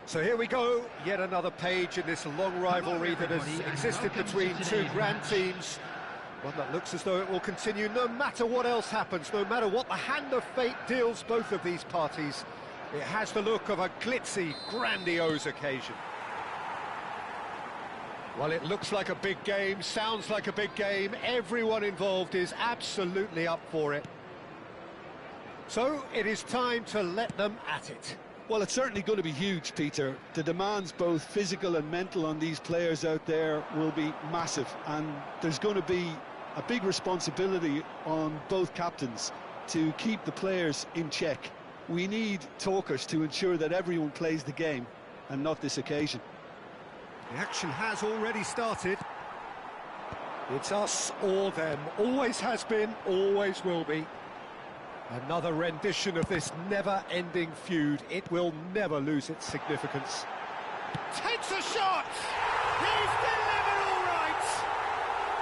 So here we go, yet another page in this long rivalry that has existed between two grand teams. One that looks as though it will continue no matter what else happens, no matter what the hand of fate deals both of these parties. It has the look of a glitzy, grandiose occasion. Well, it looks like a big game, sounds like a big game. Everyone involved is absolutely up for it. So it is time to let them at it. Well, it's certainly going to be huge, Peter. The demands, both physical and mental, on these players out there will be massive, and there's going to be a big responsibility on both captains to keep the players in check. We need talkers to ensure that everyone plays the game, and not this occasion. The action has already started. It's us or them. Always has been, always will be. Another rendition of this never-ending feud. It will never lose its significance. Takes a shot! He's delivered all right!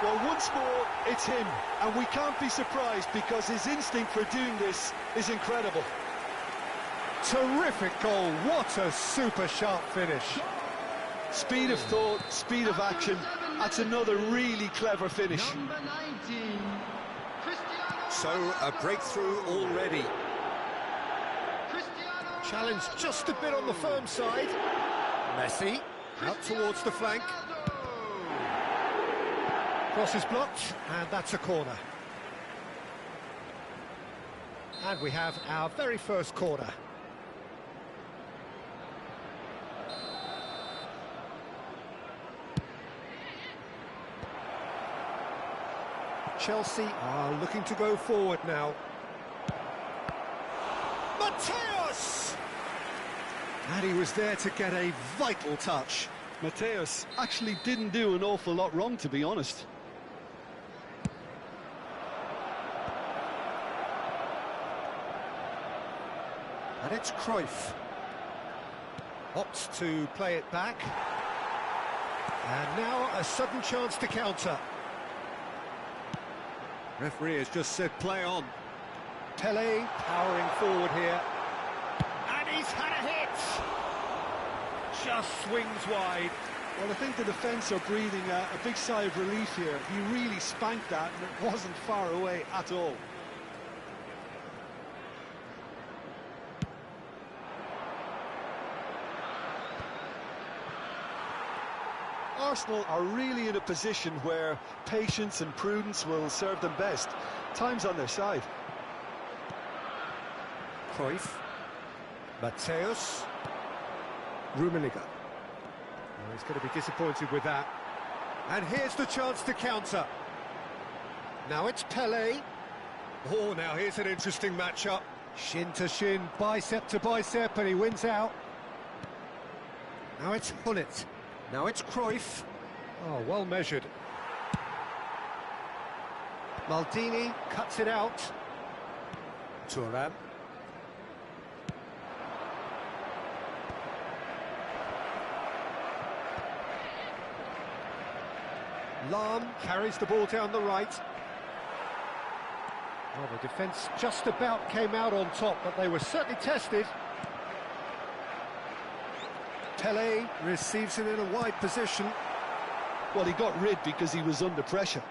Well, once more, it's him, and we can't be surprised because his instinct for doing this is incredible. Terrific goal, what a super sharp finish. Speed of thought, speed of action, that's another really clever finish. Number 19. So, a breakthrough already. Challenge just a bit on the firm side. Messi, out towards the flank. Cross is blocked, and that's a corner. And we have our very first corner. Chelsea are looking to go forward now. Mateus! And he was there to get a vital touch. Mateus actually didn't do an awful lot wrong, to be honest. And it's Cruyff. Opts to play it back. And now a sudden chance to counter. Referee has just said play on. Pele powering forward here. And he's had a hit! Just swings wide. Well, I think the defence are breathing a big sigh of relief here. He really spanked that, and it wasn't far away at all. Arsenal are really in a position where patience and prudence will serve them best. Time's on their side. Cruyff. Mateus. Rummenigge. Oh, he's going to be disappointed with that. And here's the chance to counter. Now it's Pele. Oh, now here's an interesting matchup. Shin to shin, bicep to bicep, and he wins out. Now it's Hullet. Now it's Cruyff. Oh, well measured. Maldini cuts it out. Thuram. Lahm carries the ball down the right. Well, the defence just about came out on top, but they were certainly tested. Pele receives it in a wide position. Well, he got rid because he was under pressure.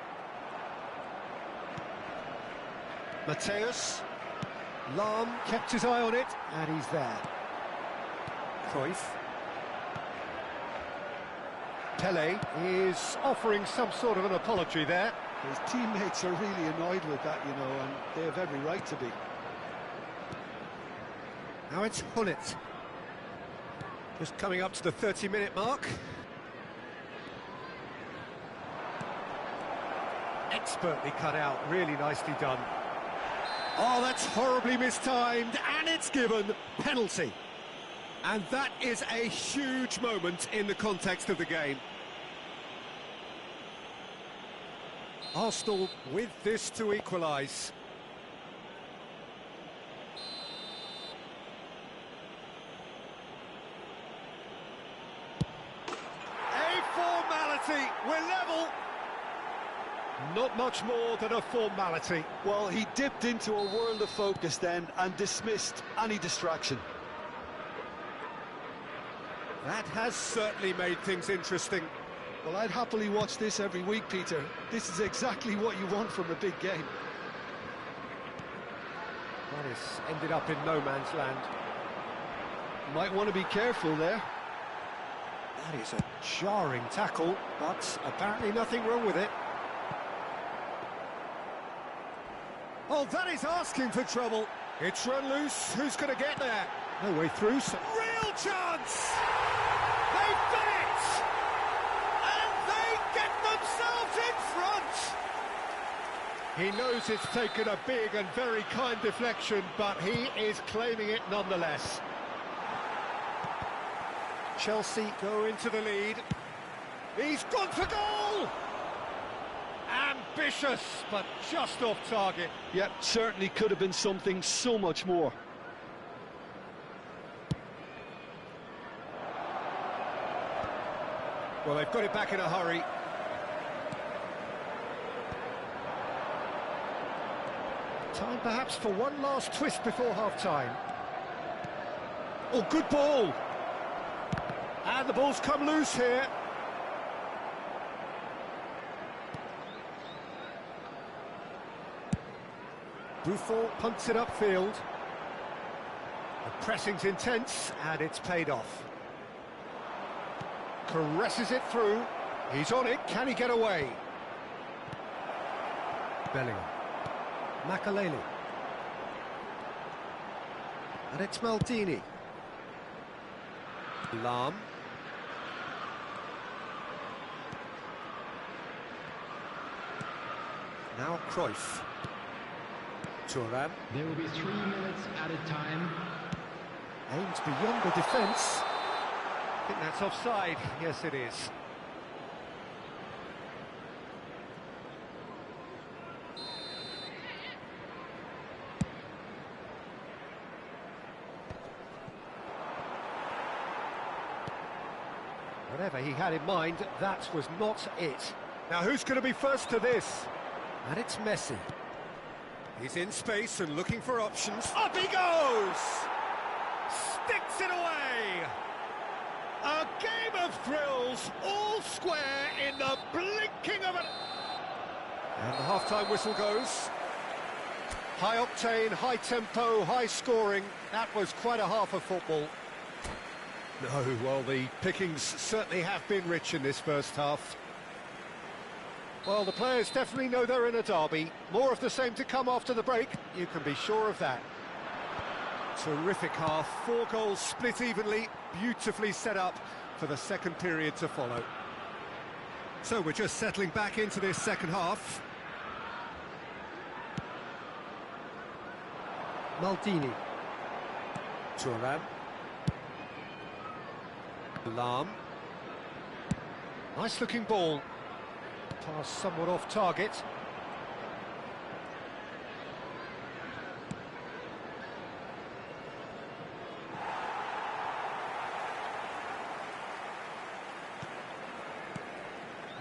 Mateus. Lahm kept his eye on it, and he's there. Cruyff. Pele is offering some sort of an apology there. His teammates are really annoyed with that, you know, and they have every right to be. Now it's Hullet. Just coming up to the 30-minute mark. Expertly cut out, really nicely done. Oh, that's horribly mistimed, and it's given penalty. And that is a huge moment in the context of the game. Arsenal with this to equalise. We're level. Not much more than a formality. Well, he dipped into a world of focus then and dismissed any distraction. That has certainly made things interesting. Well, I'd happily watch this every week, Peter. This is exactly what you want from a big game. That has ended up in no man's land. Might want to be careful there. That is a jarring tackle, but apparently nothing wrong with it. Oh, that is asking for trouble. It's run loose. Who's going to get there? No way through. Real chance! They've done it! And they get themselves in front! He knows it's taken a big and very kind deflection, but he is claiming it nonetheless. Chelsea go into the lead. He's gone for goal! Ambitious, but just off target. Yep, certainly could have been something so much more. Well, they've got it back in a hurry. Time perhaps for one last twist before half-time. Oh, good ball! And the ball's come loose here. Buffon punts it upfield. The pressing's intense, and it's paid off. Caresses it through. He's on it. Can he get away? Bellingham. Makaleli. And it's Maldini. Lam. Now Cruyff. Thuram. There will be 3 minutes added time. Aims beyond the defence. I think that's offside. Yes, it is. Whatever he had in mind, that was not it. Now, who's going to be first to this? And it's Messi. He's in space and looking for options. Up he goes! Sticks it away! A game of thrills, all square in the blinking of an... And the half-time whistle goes. High octane, high tempo, high scoring. That was quite a half of football. No, well, the pickings certainly have been rich in this first half. Well, the players definitely know they're in a derby. More of the same to come after the break, you can be sure of that. Terrific half, 4 goals split evenly, beautifully set up for the second period to follow. So we're just settling back into this second half. Maldini. Thuram. Lam. Nice looking ball. Pass somewhat off target.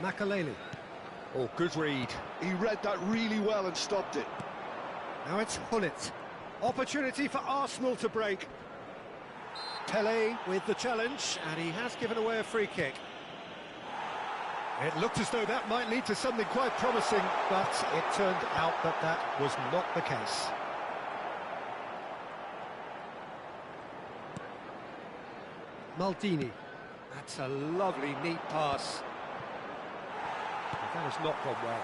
Makaleli. Oh, good read. He read that really well and stopped it. Now it's Hullet. Opportunity for Arsenal to break. Pele with the challenge, and he has given away a free kick. It looked as though that might lead to something quite promising, but it turned out that that was not the case. Maldini. That's a lovely, neat pass. But that has not gone well.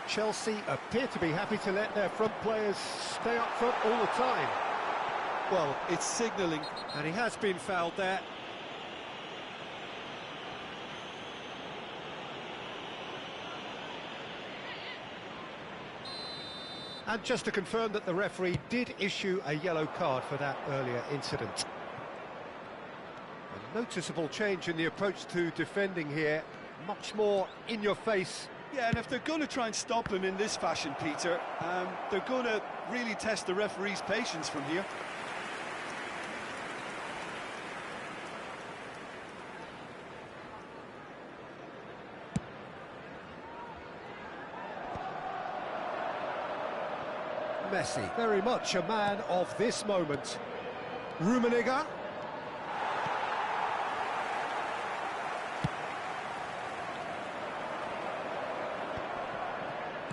Chelsea appear to be happy to let their front players stay up front all the time. Well, it's signalling. And he has been fouled there. And just to confirm that the referee did issue a yellow card for that earlier incident. A noticeable change in the approach to defending here. Much more in your face. Yeah, and if they're going to try and stop him in this fashion, Peter, they're going to really test the referee's patience from here. Messi, very much a man of this moment. Rummenigge.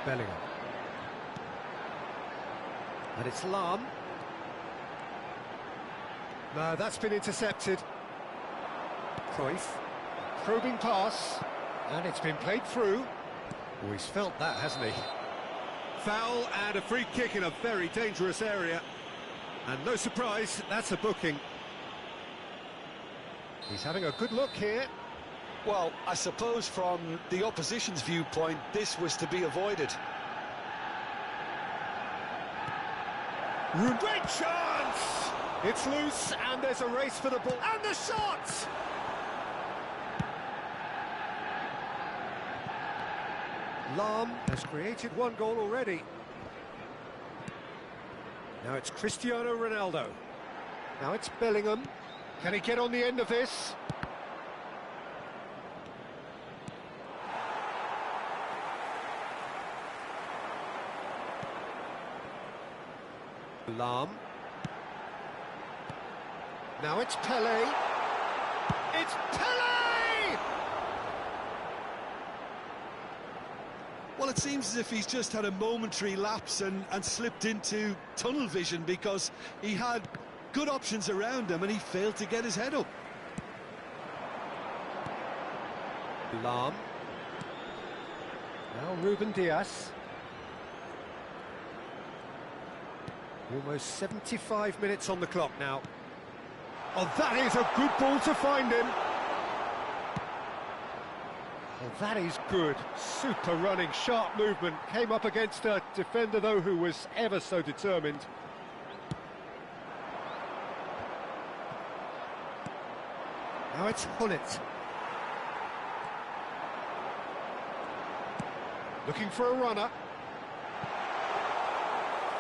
Bellingham. And it's Lahm. No, that's been intercepted. Cruyff. Probing pass. And it's been played through. Oh, he's felt that, hasn't he? Foul and a free kick in a very dangerous area. And no surprise, that's a booking. He's having a good look here. Well, I suppose from the opposition's viewpoint, this was to be avoided. Great chance! It's loose, and there's a race for the ball. And the shot! Lahm has created one goal already. Now it's Cristiano Ronaldo. Now it's Bellingham. Can he get on the end of this? Lahm. Now it's Pele. It's Pele! Well, it seems as if he's just had a momentary lapse and slipped into tunnel vision, because he had good options around him and he failed to get his head up. Lahm. Now Ruben Diaz. Almost 75 minutes on the clock now. Oh, that is a good ball to find him. Oh, that is good. Super running, sharp movement. Came up against a defender, though, who was ever so determined. Now it's Hullet. Looking for a runner.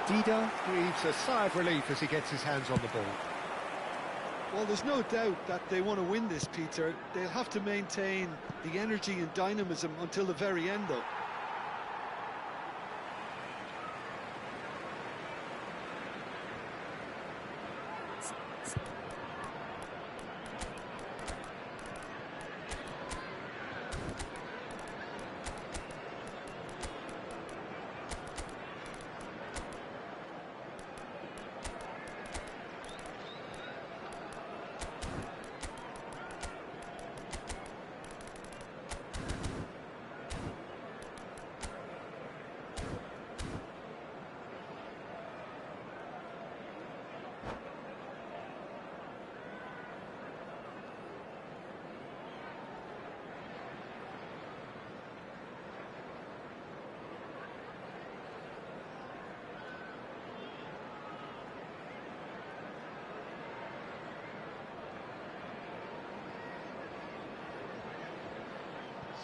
Dida breathes a sigh of relief as he gets his hands on the ball. Well, there's no doubt that they want to win this, Peter. They'll have to maintain the energy and dynamism until the very end, though.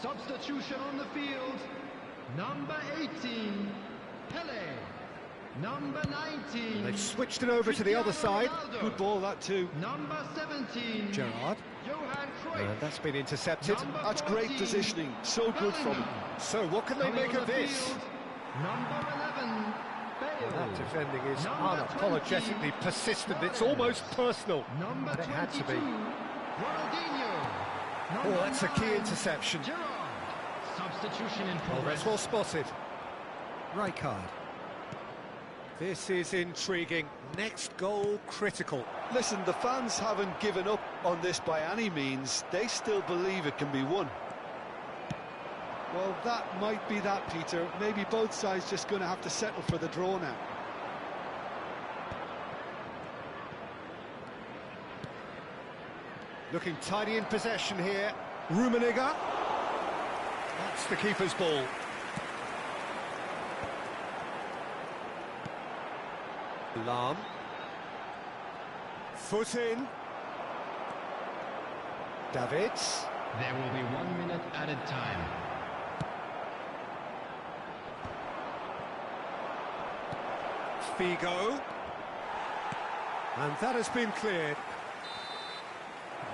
Substitution on the field. Number 18, Pele. Number 19. They've switched it over to the other side. Ronaldo. Good ball, that too. Number 17, Gerrard. Johan Cruyff. And that's been intercepted. Number That's great 14, positioning. So good from him. So what can they Coming make on of the this? field, number 11, Bale. That defending is Number unapologetically 20, persistent. It's Suarez. almost personal. Number And it had to 22, be. Ronaldinho. Oh, Number that's a key 9, interception. Gerrard. Substitution in Oh, progress. that's well spotted. Rijkaard. This is intriguing. Next goal critical. Listen, the fans haven't given up on this by any means. They still believe it can be won. Well, that might be that, Peter. Maybe both sides just going to have to settle for the draw now. Looking tidy in possession here. Rummenigge. That's the keeper's ball. Lahm. Foot in. Davids. There will be 1 minute added time. Figo. And that has been cleared.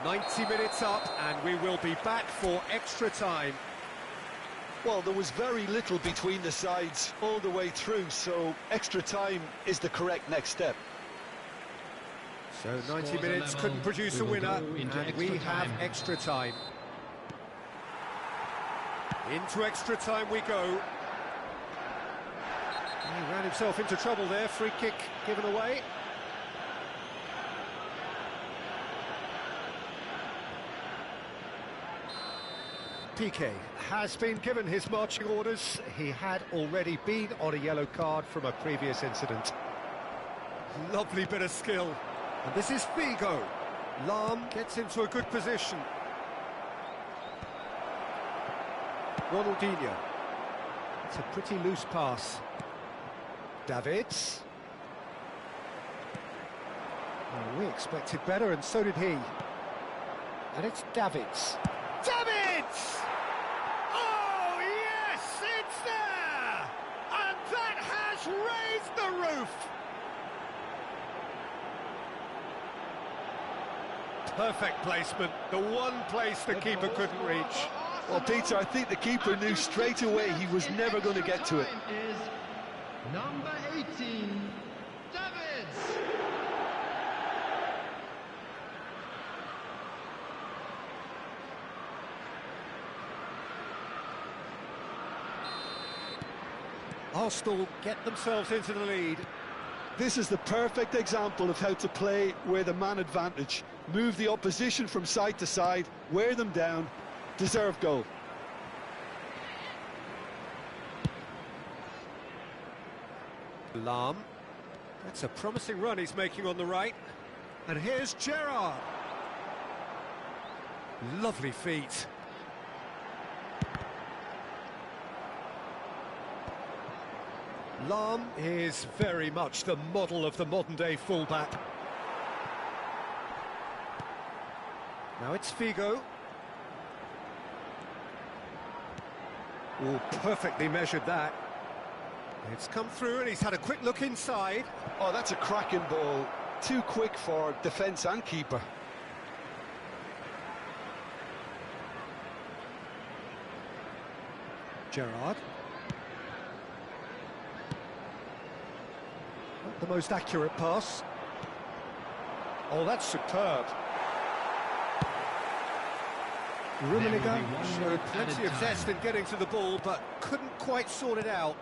90 minutes up, and we will be back for extra time. Well, there was very little between the sides all the way through, so extra time is the correct next step. So 90 Scores are minutes level. couldn't produce a We will winner, go into and extra we have time. extra time. Into extra time we go. Ran himself into trouble there, free kick given away. Piqué has been given his marching orders. He had already been on a yellow card from a previous incident. Lovely bit of skill. And this is Figo. Lam gets into a good position. Ronaldinho. It's a pretty loose pass. Davids. Well, we expected better, and so did he. And it's Davids. Davids! Oh, yes, it's there! And that has raised the roof! Perfect placement, the one place the keeper couldn't reach. Well, Peter, I think the keeper knew straight away he was never going to get to it. Is number 18, Davids. Arsenal get themselves into the lead. This is the perfect example of how to play with a man advantage. Move the opposition from side to side, wear them down, deserve goal. Lam. That's a promising run he's making on the right. And here's Gerrard. Lovely feet. Lam is very much the model of the modern-day fullback. Now it's Figo. Oh, perfectly measured that. It's come through and he's had a quick look inside. Oh, that's a cracking ball. Too quick for defence and keeper. Gerrard. Not the most accurate pass. Oh, that's superb. Rummenigge showed plenty of zest in getting to the ball, but couldn't quite sort it out.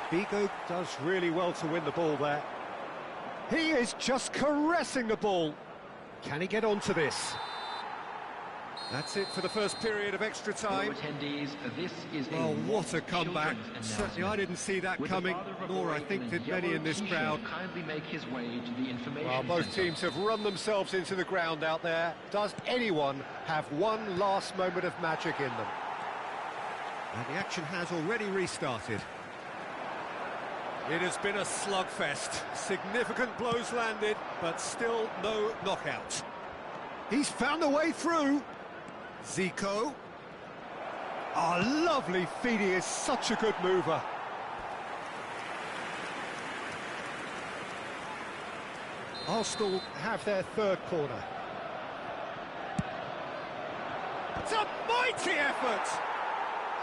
Figo does really well to win the ball there. He is just caressing the ball. Can he get onto this? That's it for the first period of extra time. Attendees, this is Oh, what a comeback. Certainly I didn't see that coming, nor I think did many in this crowd. Kindly make his way to the information Well, both center. teams have run themselves into the ground out there. Does anyone have one last moment of magic in them? And the action has already restarted. It has been a slugfest. Significant blows landed, but still no knockout. He's found a way through. Zico. Oh, lovely feet. He is such a good mover. Arsenal have their third corner. It's a mighty effort!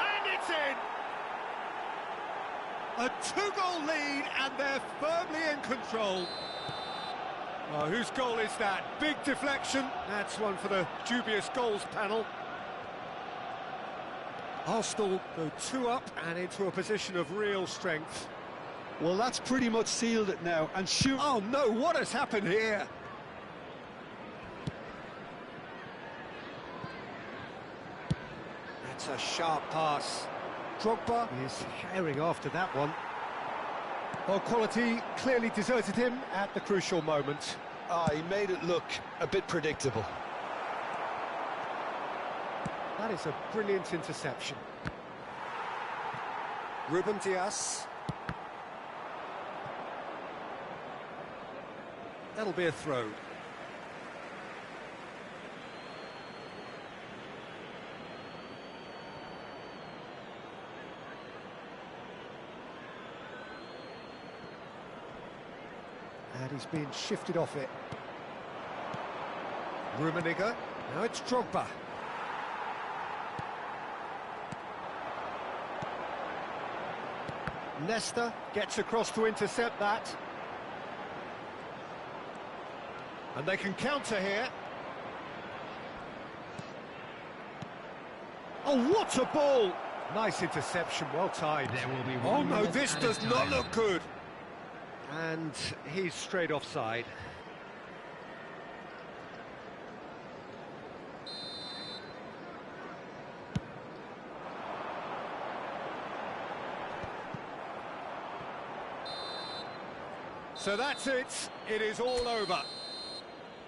And it's in! A two-goal lead, and they're firmly in control. Oh, whose goal is that? Big deflection. That's one for the dubious goals panel. Arsenal go 2 up and into a position of real strength. Well, that's pretty much sealed it now, and shoot. Oh no, what has happened here? That's a sharp pass. Drogba is herring after that one. Well, quality clearly deserted him at the crucial moment. Ah, he made it look a bit predictable. That is a brilliant interception. Ruben Dias. That'll be a throw. And he's being shifted off it. Rummenigge. Now it's Drogba. Nesta gets across to intercept that. And they can counter here. Oh, what a ball! Nice interception, well timed. There will be Oh 1 no, minute this added does not time. look good. And he's straight offside. So that's it. It is all over.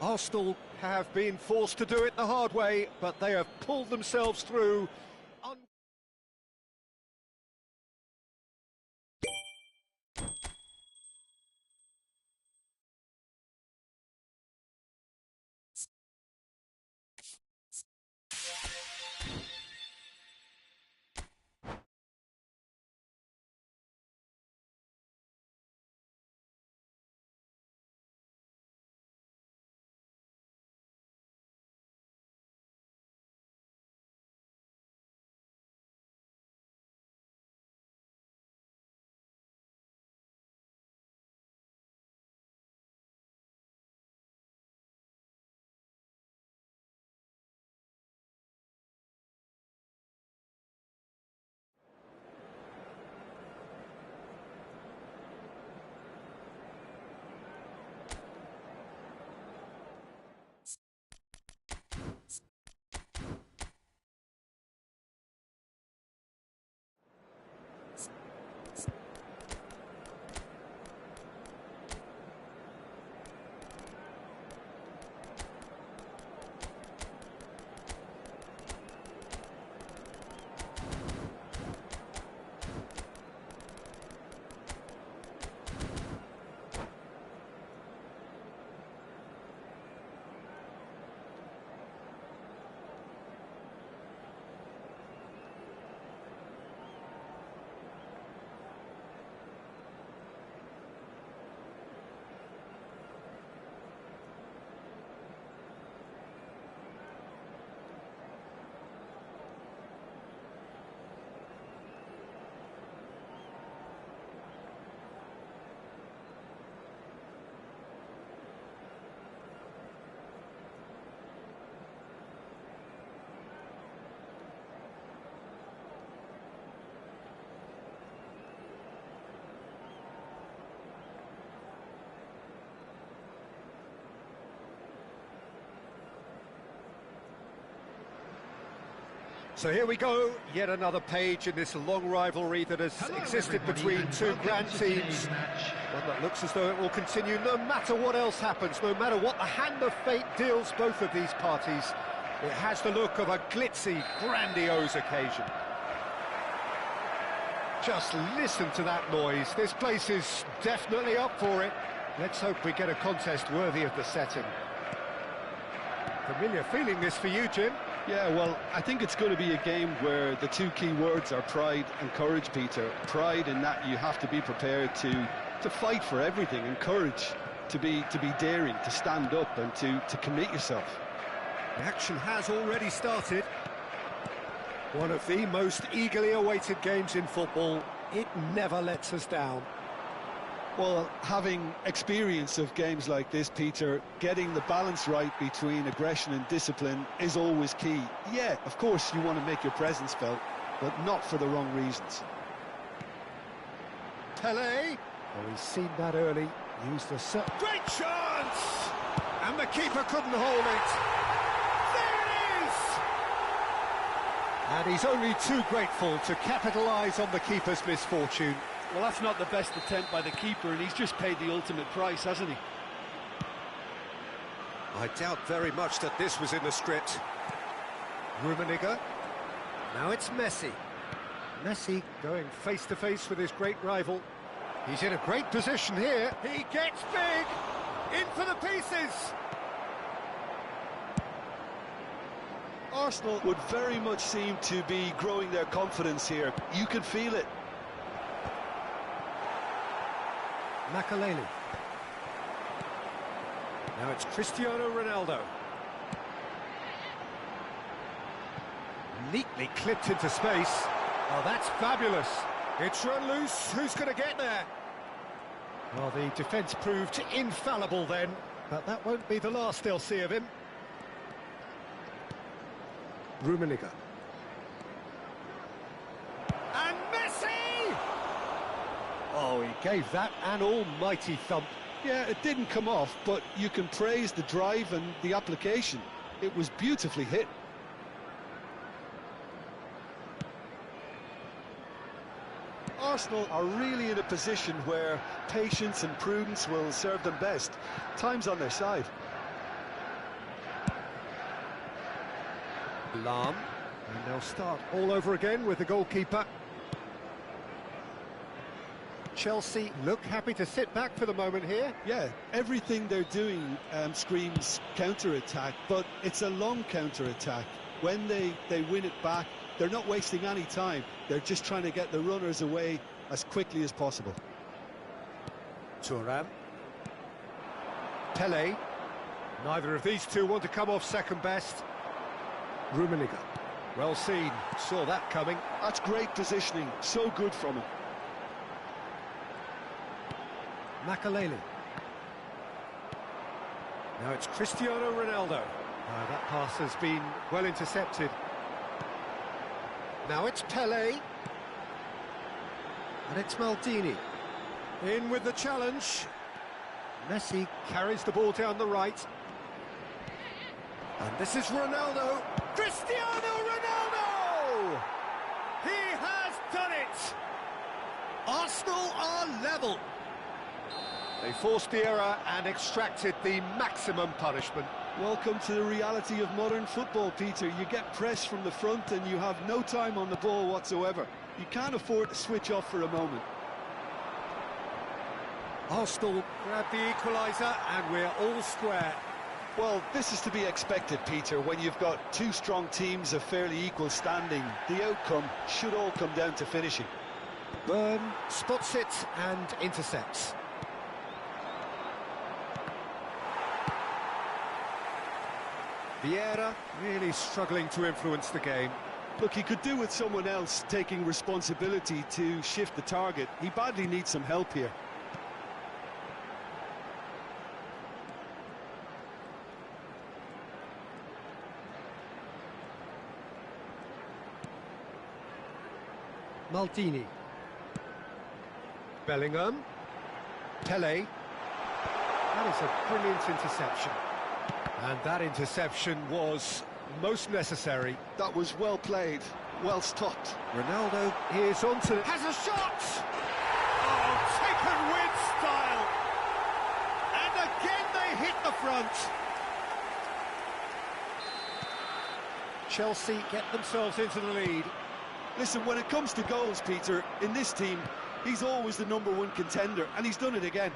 Arsenal have been forced to do it the hard way, but they have pulled themselves through. So here we go, yet another page in this long rivalry that has existed everybody, between and two welcome grand to teams. today's match. One that looks as though it will continue no matter what else happens, no matter what the hand of fate deals both of these parties. It has the look of a glitzy, grandiose occasion. Just listen to that noise. This place is definitely up for it. Let's hope we get a contest worthy of the setting. Familiar feeling this for you, Jim? Yeah, well, I think it's going to be a game where the two key words are pride and courage, Peter. Pride in that you have to be prepared to fight for everything, and courage to be daring, to stand up and to commit yourself. The action has already started. One of the most eagerly awaited games in football. It never lets us down. Well, having experience of games like this, Peter, getting the balance right between aggression and discipline is always key. Yeah, of course you want to make your presence felt, but not for the wrong reasons. Pelé. Oh, he's seen that early. Used the great chance! And the keeper couldn't hold it. There it is! And he's only too grateful to capitalise on the keeper's misfortune. Well, that's not the best attempt by the keeper, and he's just paid the ultimate price, hasn't he? I doubt very much that this was in the script. Rummenigge. Now it's Messi. Messi going face-to-face with his great rival. He's in a great position here. He gets big! In for the pieces! Arsenal would very much seem to be growing their confidence here. You can feel it. Makaleli. Now it's Cristiano Ronaldo. Neatly clipped into space. Oh, that's fabulous. It's run loose. Who's going to get there? Well, the defence proved infallible then, but that won't be the last they'll see of him. Rummenigge. Oh, he gave that an almighty thump. Yeah, it didn't come off, but you can praise the drive and the application. It was beautifully hit. Arsenal are really in a position where patience and prudence will serve them best. Time's on their side. Lam, and they'll start all over again with the goalkeeper. Chelsea look happy to sit back for the moment here. Yeah, everything they're doing screams counter-attack, but it's a long counter-attack. When they win it back, they're not wasting any time. They're just trying to get the runners away as quickly as possible. Thuram. Pele. Neither of these two want to come off second best. Rummenigge. Well seen, saw that coming. That's great positioning, so good from him. Makaleli. Now it's Cristiano Ronaldo. That pass has been well intercepted. Now it's Pele. And it's Maldini. In with the challenge. Messi carries the ball down the right. And this is Ronaldo. Cristiano Ronaldo! He has done it! Arsenal are level. They forced the error and extracted the maximum punishment. Welcome to the reality of modern football, Peter. You get pressed from the front and you have no time on the ball whatsoever. You can't afford to switch off for a moment. Arsenal grab the equaliser and we're all square. Well, this is to be expected, Peter, when you've got two strong teams of fairly equal standing. The outcome should all come down to finishing. Burn spots it and intercepts. Vieira really struggling to influence the game. Look, he could do with someone else taking responsibility to shift the target. He badly needs some help here. Maldini. Bellingham. Pele. That is a brilliant interception. And that interception was most necessary. That was well played, well stopped. Ronaldo is onto... has a shot! Oh, taken with style! And again they hit the front. Chelsea get themselves into the lead. Listen, when it comes to goals, Peter, in this team, he's always the #1 contender, and he's done it again.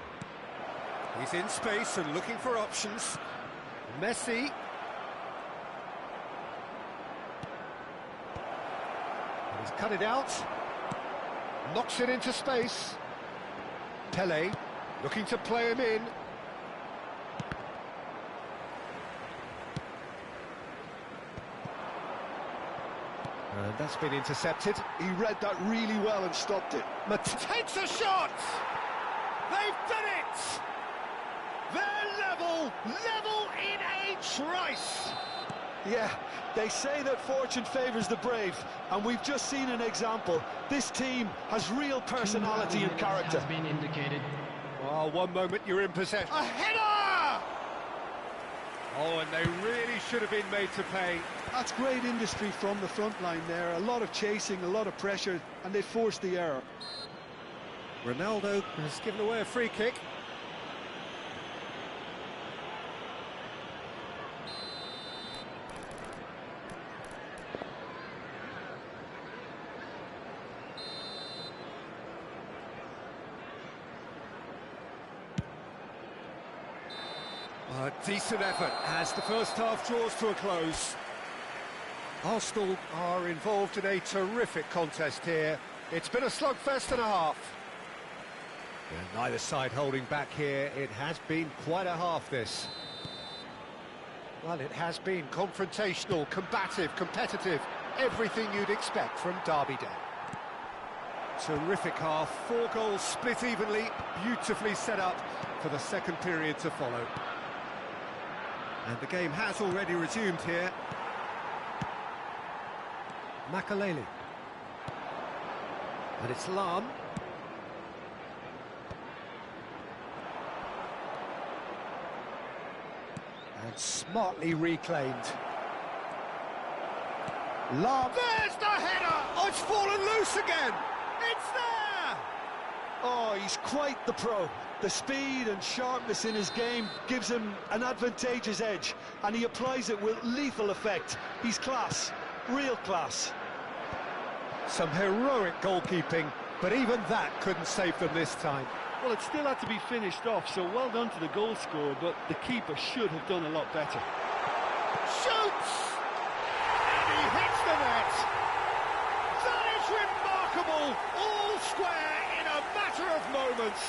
He's in space and looking for options. Messi. And he's cut it out. Knocks it into space. Pele looking to play him in. And that's been intercepted. He read that really well and stopped it. Takes a shot! They've done it! They're level in a trice! Yeah, they say that fortune favours the brave, and we've just seen an example. This team has real personality and character. Has been indicated. Well, one moment you're in possession. A header! Oh, and they really should have been made to pay. That's great industry from the front line there. A lot of chasing, a lot of pressure, and they forced the error. Ronaldo has given away a free kick. A decent effort as the first half draws to a close. Arsenal are involved in a terrific contest here. It's been a slugfest and a half. And neither side holding back here. It has been quite a half, this. Well, it has been confrontational, combative, competitive. Everything you'd expect from Derby Day. Terrific half. 4 goals split evenly. Beautifully set up for the second period to follow. And the game has already resumed here. Makaleli. And it's Lam. Smartly reclaimed. Love. There's the header! Oh, it's fallen loose again! It's there! Oh, he's quite the pro. The speed and sharpness in his game gives him an advantageous edge, and he applies it with lethal effect. He's class, real class. Some heroic goalkeeping, but even that couldn't save them this time. Well, it still had to be finished off, so well done to the goal scorer, but the keeper should have done a lot better. Shoots! And he hits the net! That is remarkable! All square in a matter of moments!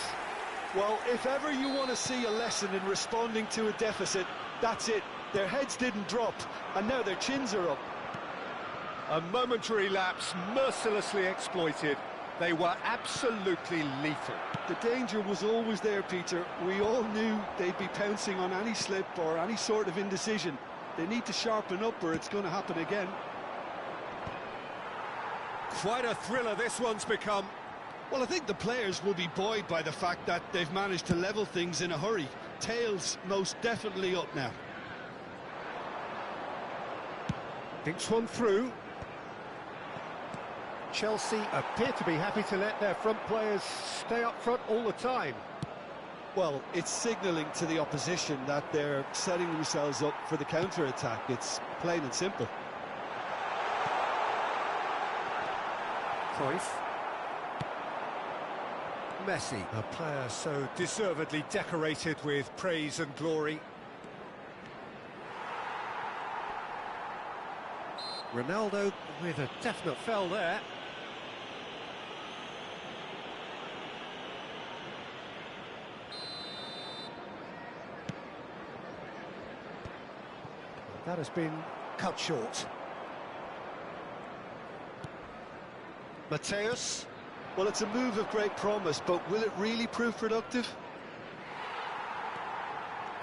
Well, if ever you want to see a lesson in responding to a deficit, that's it. Their heads didn't drop, and now their chins are up. A momentary lapse mercilessly exploited. They were absolutely lethal. The danger was always there, Peter. We all knew they'd be pouncing on any slip or any sort of indecision. They need to sharpen up or it's going to happen again. Quite a thriller this one's become. Well, I think the players will be buoyed by the fact that they've managed to level things in a hurry. Tails most definitely up now. Thinks one through. Chelsea appear to be happy to let their front players stay up front all the time. Well, it's signalling to the opposition that they're setting themselves up for the counter-attack. It's plain and simple. Cruyff. Messi, a player so deservedly decorated with praise and glory. Ronaldo with a definite fell there. That has been cut short. Mateus. Well, it's a move of great promise, but will it really prove productive?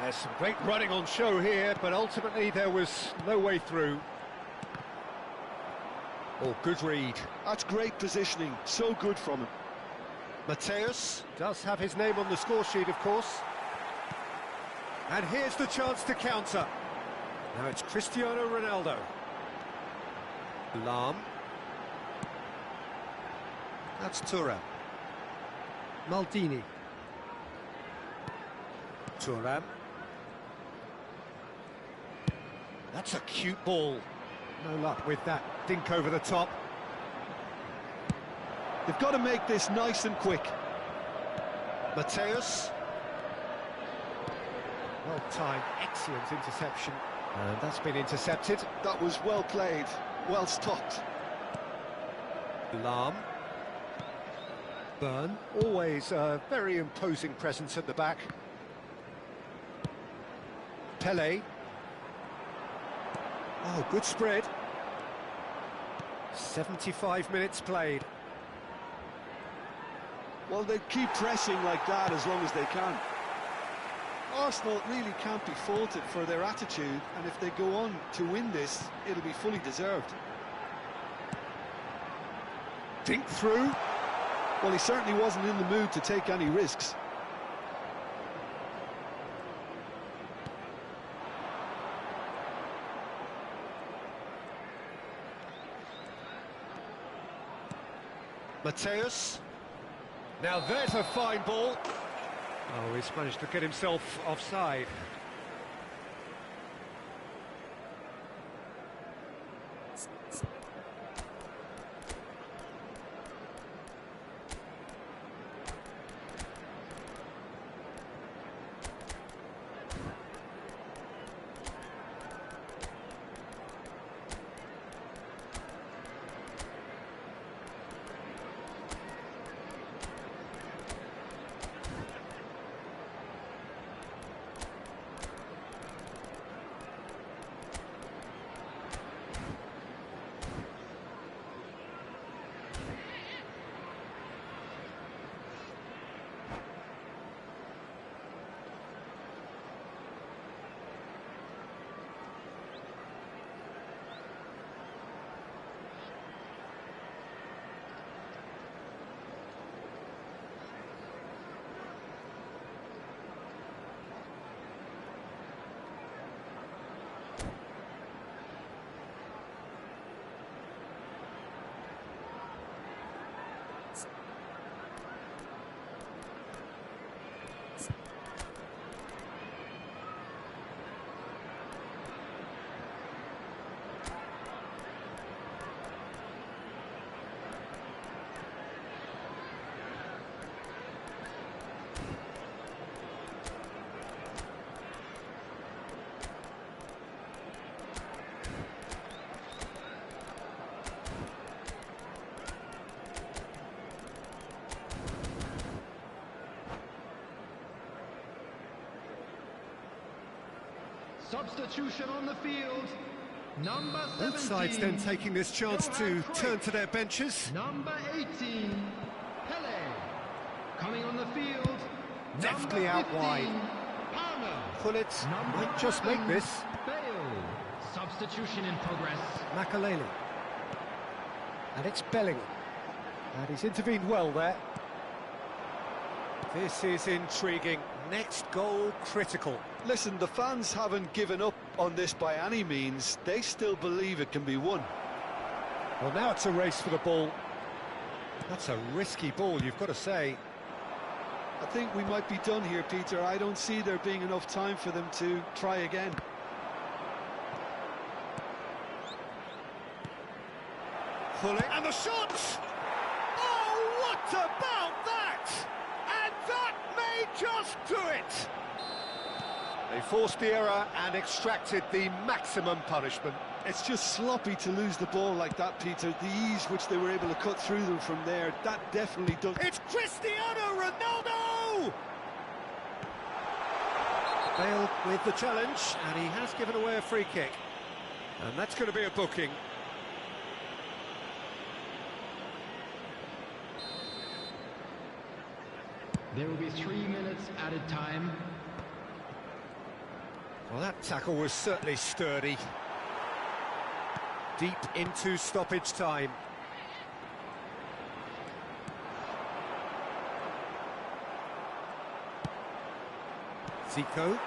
There's some great running on show here, but ultimately there was no way through. Oh, good read. That's great positioning, so good from him. Mateus does have his name on the score sheet, of course. And here's the chance to counter. Now it's Cristiano Ronaldo. Lahm. That's Thuram. Maldini. Thuram. That's a cute ball. No luck with that dink over the top. They've got to make this nice and quick. Mateus. Well timed, excellent interception. And that's been intercepted. That was well played, well stopped. Lahm. Byrne, always a very imposing presence at the back. Pele. Oh, good spread. 75 minutes played. Well, they keep pressing like that as long as they can. Arsenal really can't be faulted for their attitude, and if they go on to win this, it'll be fully deserved. Dink through. Well, he certainly wasn't in the mood to take any risks. Mateus. Now there's a fine ball. Oh, he's managed to get himself offside. Substitution on the field. Number 17. Both sides then taking this chance to turn to their benches. Number 18, Pele. Coming on the field. Deftly Number out 15, wide. Palmer. Pullet Number might just make 11, this. Bale. Substitution in progress. Makaleli. And it's Bellingham. And he's intervened well there. This is intriguing. Next goal critical. Listen, the fans haven't given up on this by any means. They still believe it can be won. Well, now it's a race for the ball. That's a risky ball, you've got to say. I think we might be done here, Peter. I don't see there being enough time for them to try again. Pull it, and the shot! Oh, what about that? And that may just do it! They forced the error and extracted the maximum punishment. It's just sloppy to lose the ball like that, Peter. The ease which they were able to cut through them from there, that definitely does... It's Cristiano Ronaldo! Bale with the challenge, and he has given away a free kick. And that's going to be a booking. There will be 3 minutes added time. Well, that tackle was certainly sturdy. Deep into stoppage time. Zico.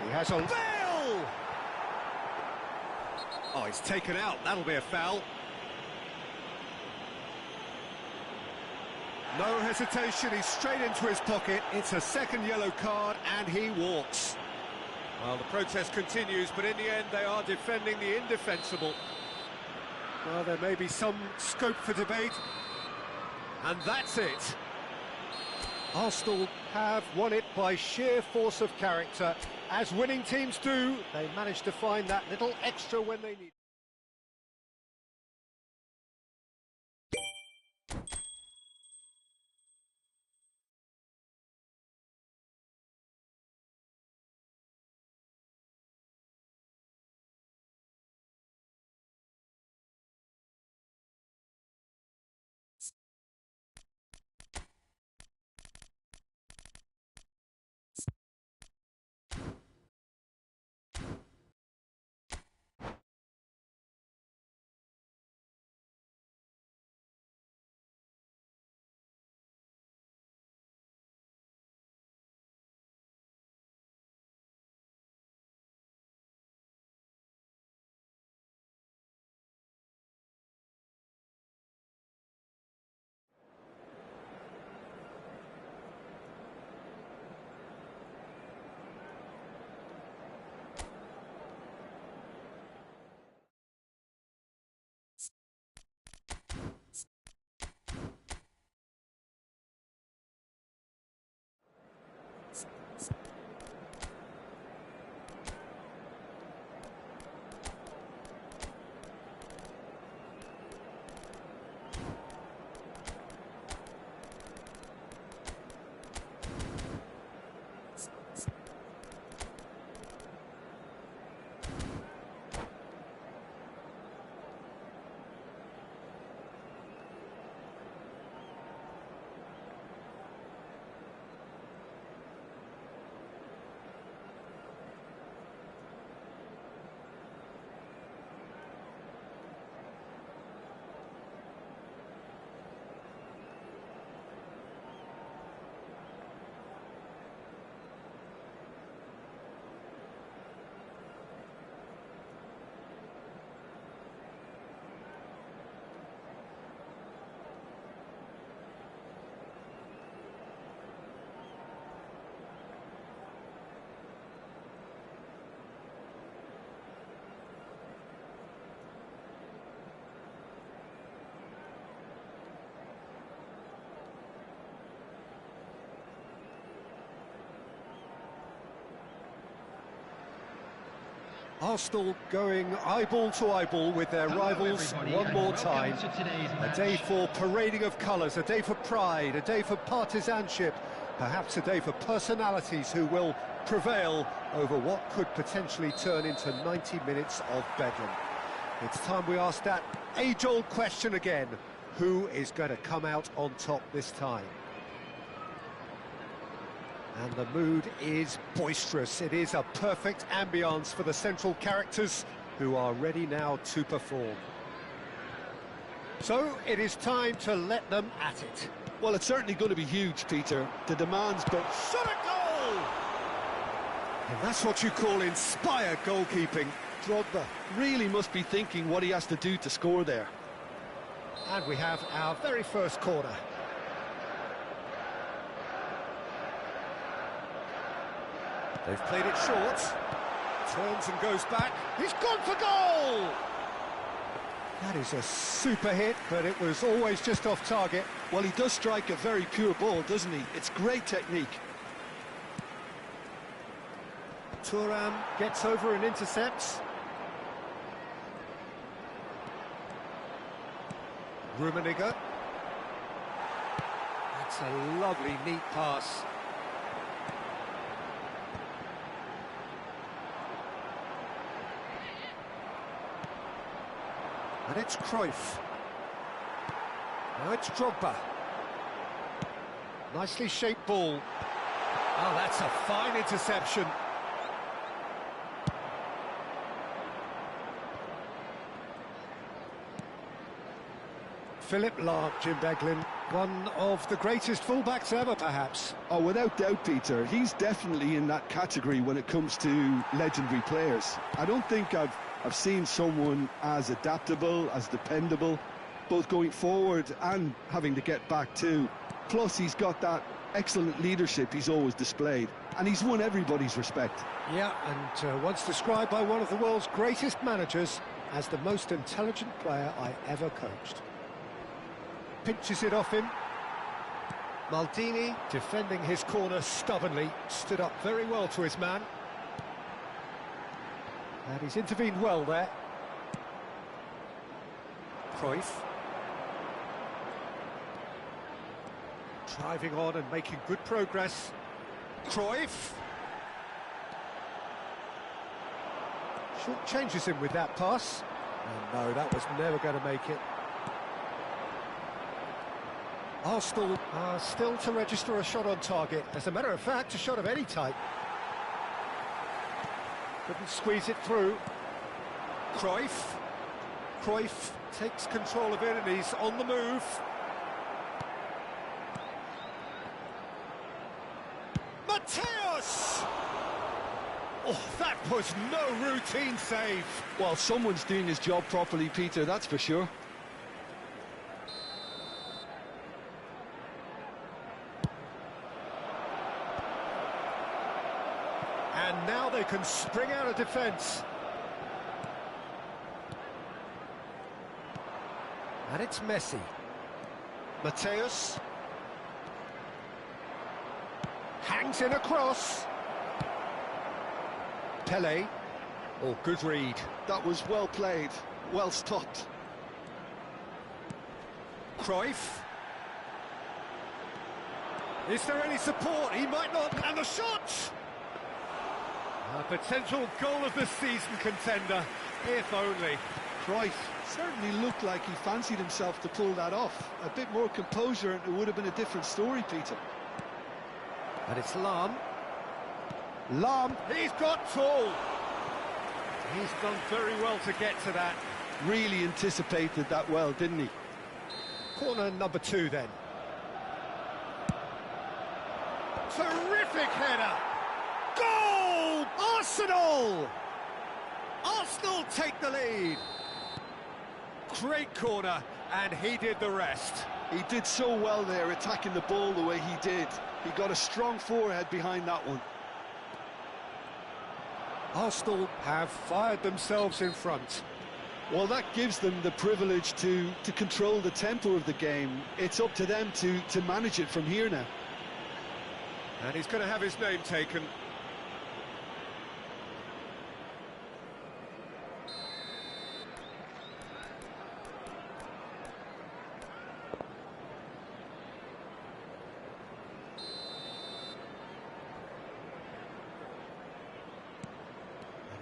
He has on Bale! Oh, he's taken out. That'll be a foul. No hesitation, he's straight into his pocket. It's a second yellow card, and he walks. Well, the protest continues, but in the end, they are defending the indefensible. Well, there may be some scope for debate, and that's it. Arsenal have won it by sheer force of character. As winning teams do, they managed to find that little extra when they need it. Arsenal going eyeball to eyeball with their rivals one more time. A day for parading of colours, a day for pride, a day for partisanship, perhaps a day for personalities who will prevail over what could potentially turn into 90 minutes of bedlam. It's time we ask that age-old question again: who is going to come out on top this time? And the mood is boisterous. It is a perfect ambience for the central characters who are ready now to perform. So it is time to let them at it. Well, it's certainly going to be huge, Peter. The demands, but Shot a goal! And that's what you call inspired goalkeeping. Drogba really must be thinking what he has to do to score there. And we have our very first corner. They've played it short. Turns and goes back. He's gone for goal! That is a super hit, but it was always just off target. Well, he does strike a very pure ball, doesn't he? It's great technique. Thuram gets over and intercepts. Rummenigge. That's a lovely, neat pass. And it's Cruyff. Now it's Drogba. Nicely shaped ball. Oh, that's a fine interception. Philip Lahm, Jim Beglin, one of the greatest fullbacks ever, perhaps. Oh, without doubt, Peter. He's definitely in that category when it comes to legendary players. I don't think I've seen someone as adaptable, as dependable, both going forward and having to get back too. Plus, he's got that excellent leadership he's always displayed, and he's won everybody's respect. Yeah, and once described by one of the world's greatest managers as the most intelligent player I ever coached. Pinches it off him. Maldini, defending his corner stubbornly, stood up very well to his man. And he's intervened well there. Cruyff. Driving on and making good progress. Cruyff. Short changes him with that pass. And no, that was never going to make it. Arsenal are still to register a shot on target. As a matter of fact, a shot of any type. Couldn't squeeze it through. Cruyff. Cruyff takes control of it and he's on the move. Mateus! Oh, that was no routine save. Well, someone's doing his job properly, Peter, that's for sure. And now they can spring out of defence. And it's Messi. Mateus. Hangs in a cross. Pele. Oh, good read. That was well played, well stopped. Cruyff. Is there any support? He might not. And the shot! A potential goal of the season contender, if only. Cruyff certainly looked like he fancied himself to pull that off. A bit more composure and it would have been a different story, Peter. And it's Lahm. Lahm, he's got tall. He's done very well to get to that. Really anticipated that well, didn't he? Corner number 2 then. Terrific header! Goal! Arsenal! Arsenal take the lead. Great corner, and he did the rest. He did so well there, attacking the ball the way he did. He got a strong forehead behind that one. Arsenal have fired themselves in front. Well, that gives them the privilege to control the tempo of the game. It's up to them to manage it from here now. And he's going to have his name taken.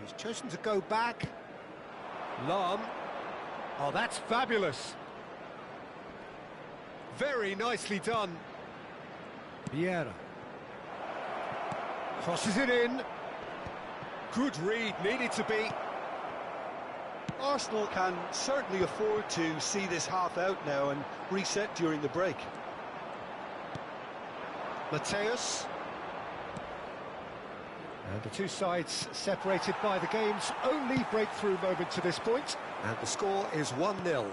He's chosen to go back. Lam. Oh, that's fabulous. Very nicely done. Vieira. Crosses it in. Good read, needed to be. Arsenal can certainly afford to see this half out now and reset during the break. Mateus. And the two sides separated by the game's only breakthrough moment to this point. And the score is 1-0.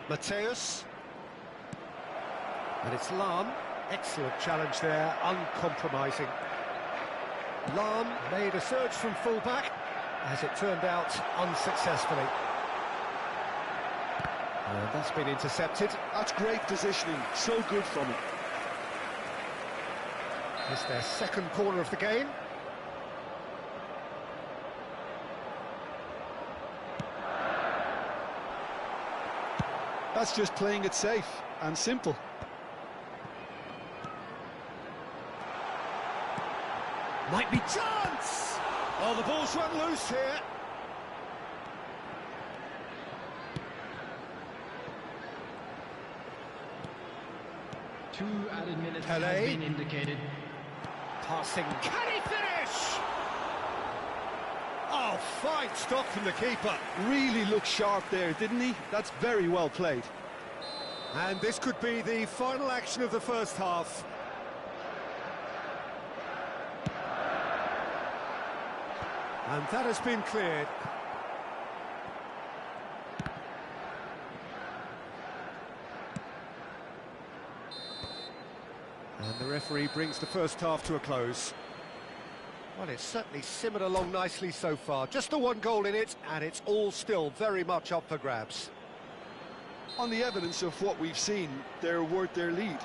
Mateus. And it's Lam. Excellent challenge there, uncompromising. Lam made a surge from full-back, as it turned out, unsuccessfully. And that's been intercepted. That's great positioning, so good from him. It's their second corner of the game. That's just playing it safe and simple. Might be chance! Oh, the ball's run loose here. Two added minutes Pele. have been indicated. Passing. Can he finish? Oh, fine stop from the keeper. Really looked sharp there, didn't he? That's very well played. And this could be the final action of the first half. And that has been cleared. And the referee brings the first half to a close. Well, it's certainly simmered along nicely so far. Just the one goal in it, and it's all still very much up for grabs. On the evidence of what we've seen, they're worth their lead.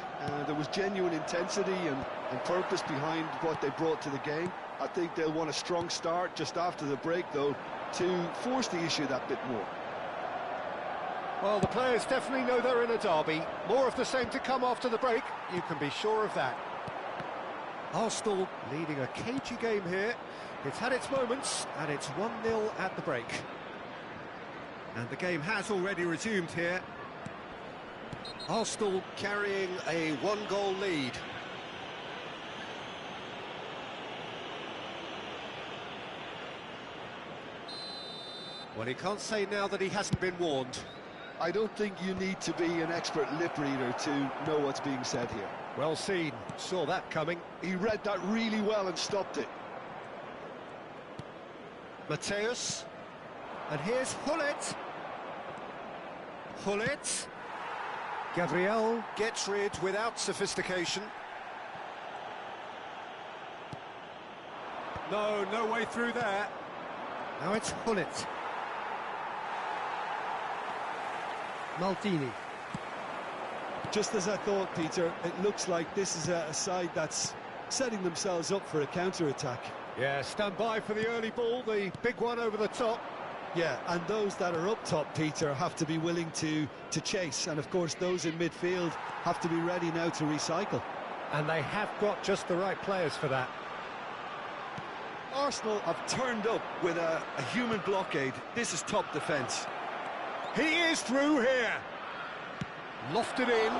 There was genuine intensity and purpose behind what they brought to the game. I think they'll want a strong start just after the break, though, to force the issue that bit more. Well, the players definitely know they're in a derby. More of the same to come after the break, you can be sure of that. Arsenal leading a cagey game here. It's had its moments, and it's 1-0 at the break. And the game has already resumed here. Arsenal carrying a one-goal lead. Well, he can't say now that he hasn't been warned. I don't think you need to be an expert lip reader to know what's being said here. Well seen, saw that coming. He read that really well and stopped it. Mateus. And here's Hullet. Hullet. Gabriel gets rid without sophistication. No way through there. Now it's Hullet. Maldini. Just as I thought, Peter, it looks like this is a side that's setting themselves up for a counter-attack. Yeah, stand by for the early ball, the big one over the top. Yeah, and those that are up top, Peter, have to be willing to chase. And, of course, those in midfield have to be ready now to recycle. And they have got just the right players for that. Arsenal have turned up with a human blockade. This is top defence. He is through here. Lofted in.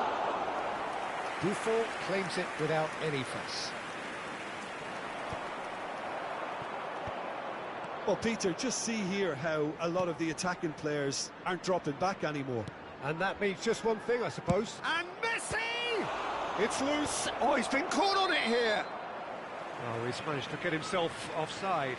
Buffon claims it without any fuss. Well, Peter, just see here how a lot of the attacking players aren't dropping back anymore. And that means just one thing, I suppose. And Messi! It's loose. Oh, he's been caught on it here. Oh, he's managed to get himself offside.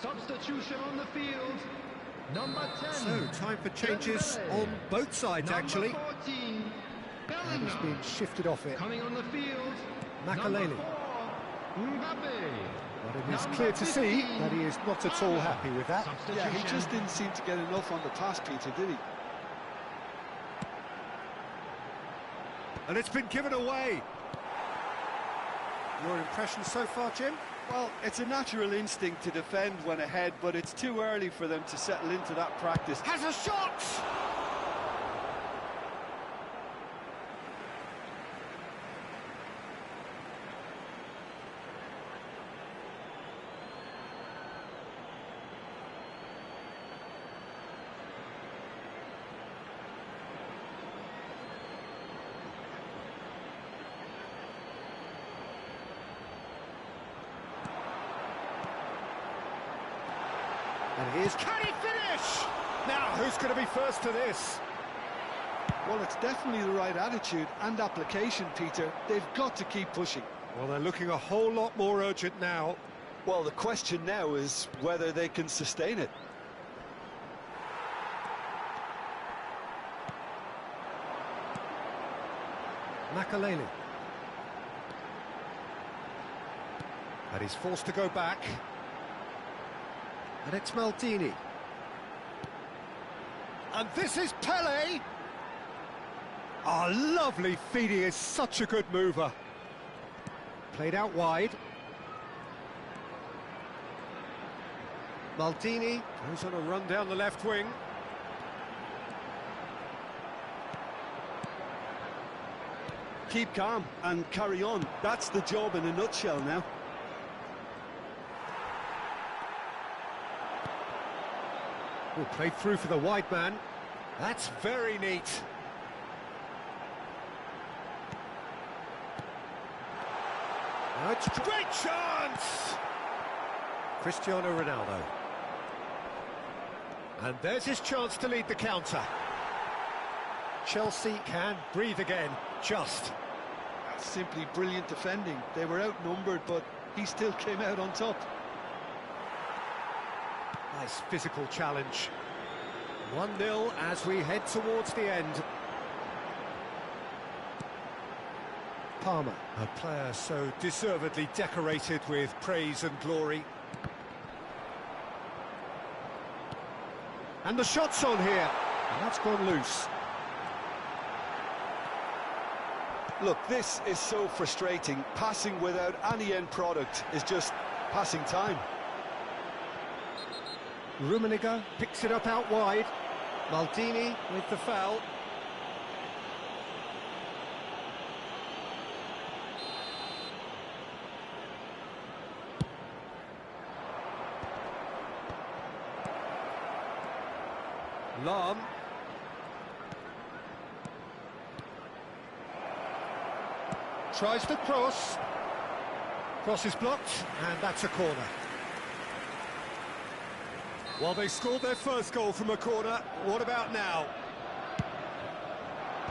Substitution on the field. Number 10. So, time for changes on both sides, actually. Number 14. And he's been shifted off it. Coming on the field. Makaleli. Mbappe. But it is clear to see that he is not at all happy with that. Yeah, he just didn't seem to get enough on the pass, Peter, did he? And it's been given away. Your impression so far, Jim? Well, it's a natural instinct to defend when ahead, but it's too early for them to settle into that practice. Has a shot! And here's, can he finish? Now, who's going to be first to this? Well, it's definitely the right attitude and application, Peter. They've got to keep pushing. Well, they're looking a whole lot more urgent now. Well, the question now is whether they can sustain it. Makaleli. And he's forced to go back. And it's Maldini. And this is Pele. Oh, lovely feed. He is such a good mover. Played out wide. Maldini goes on a run down the left wing. Keep calm and carry on. That's the job in a nutshell now. Oh, played through for the wide man. That's very neat. Now it's a great chance! Cristiano Ronaldo. And there's his chance to lead the counter. Chelsea can breathe again, just. That's simply brilliant defending. They were outnumbered, but he still came out on top. Nice physical challenge. 1-0 as we head towards the end. Palmer, a player so deservedly decorated with praise and glory. And the shot's on here. And that's gone loose. Look, this is so frustrating. Passing without any end product is just passing time. Rummenigge picks it up out wide. Maldini with the foul. Lahm. Tries the cross. Cross is blocked, and that's a corner. Well, they scored their first goal from a corner. What about now?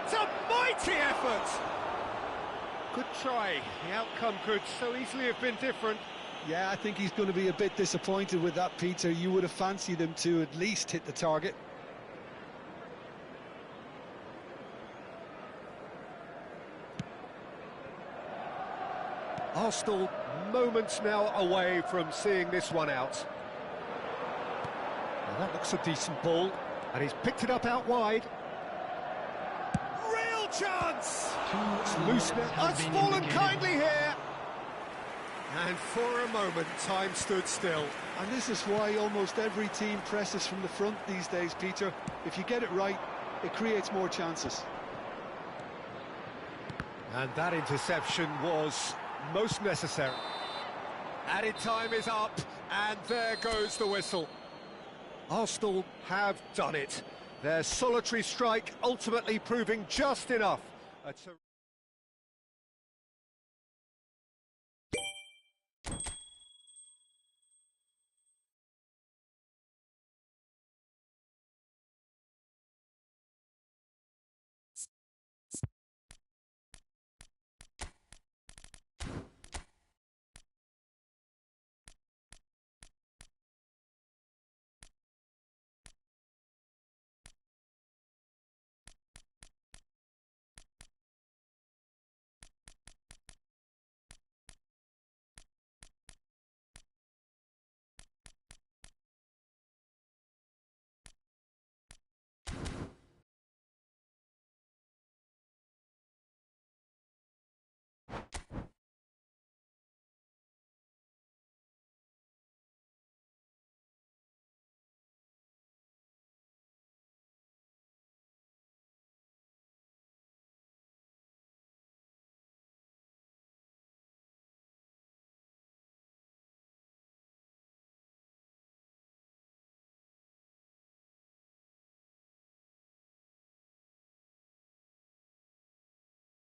It's a mighty effort! Good try. The outcome could so easily have been different. Yeah, I think he's going to be a bit disappointed with that, Peter. You would have fancied him to at least hit the target. Arsenal moments now away from seeing this one out. Now that looks a decent ball, and he's picked it up out wide. Real chance! It's loose now. Oh, it's fallen kindly here! And for a moment, time stood still. And this is why almost every team presses from the front these days, Peter. If you get it right, it creates more chances. And that interception was most necessary. Added time is up, and there goes the whistle. Arsenal have done it. Their solitary strike ultimately proving just enough.